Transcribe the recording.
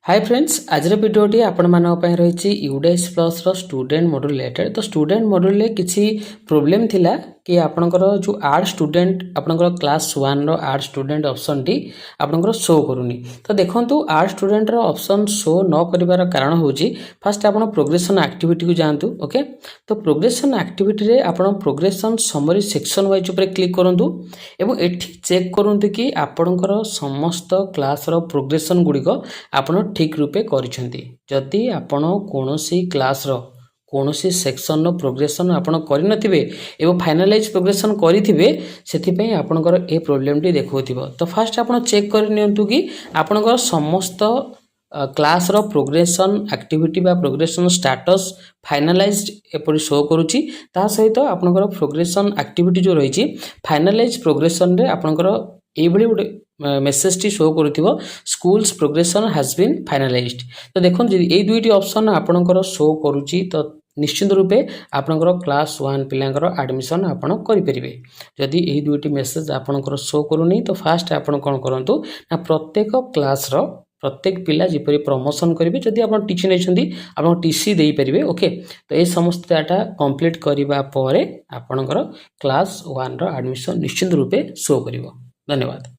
Hi friends आज भिडियोटी आपण रही UDISE plus student module related. तो स्टूडेंट मॉड्यूल किसी प्रोब्लेम थिला कि आपणकर जो आर्ट स्टूडेंट आपणकर क्लास 1 रो आर्ट स्टूडेंट ऑप्शन टी आपणकर शो करूनी। तो देखंतु आर्ट स्टूडेंट रो ऑप्शन शो न करिवार कारण होची फर्स्ट आपण प्रोग्रेशन एक्टिविटी को जानतु। ओके, तो प्रोग्रेशन एक्टिविटी रे आपण प्रोग्रेशन समरी सेक्शन वाइज ऊपर क्लिक करंतु एवं एठी चेक करंतु कि आपणकर समस्त क्लास रो प्रोग्रेशन गुडी को आपण ठीक रूपे करिसेंती। जदि आपण कोनोसी क्लास रो कोनोसी सेक्शन रो प्रोग्रेशन आपण करि नथिबे एवं फाइनलाइज प्रोग्रेशन करिथिबे सेथि पई आपनकर ए प्रॉब्लम टी देखौथिबो। तो फर्स्ट आपण चेक कर नियंतु कि आपनकर समस्त क्लास रो प्रोग्रेशन एक्टिविटी बा प्रोग्रेशन स्टेटस फाइनलाइज्ड एपरि शो करूची। ता सहित आपनकर प्रोग्रेशन एक्टिविटी जो रहिची फाइनलाइज प्रोग्रेशन रे आपनकर एभली गोटे मेसेज टी शो करूथिबो schools progression has been finalised. तो देखो ये दुईटी ऑप्शन आपनकर शो करूची तो निश्चित रूपे आपनकर क्लास 1 पिलांकर एडमिशन आपण करि परिबे। जदि एही दुईटी मेसेज आपनकर शो करूनी तो फास्ट आपण कोन करंतु ना प्रत्येक क्लास रो प्रत्येक पिला जिपरि प्रमोशन करिवे जदि आपण टीची नेछंती आपण टीसी देई परिबे। ओके, तो ए समस्त डाटा कंप्लीट करिबा परे आपनकर क्लास 1 रो एडमिशन निश्चित रूपे शो करिवो। धन्यवाद।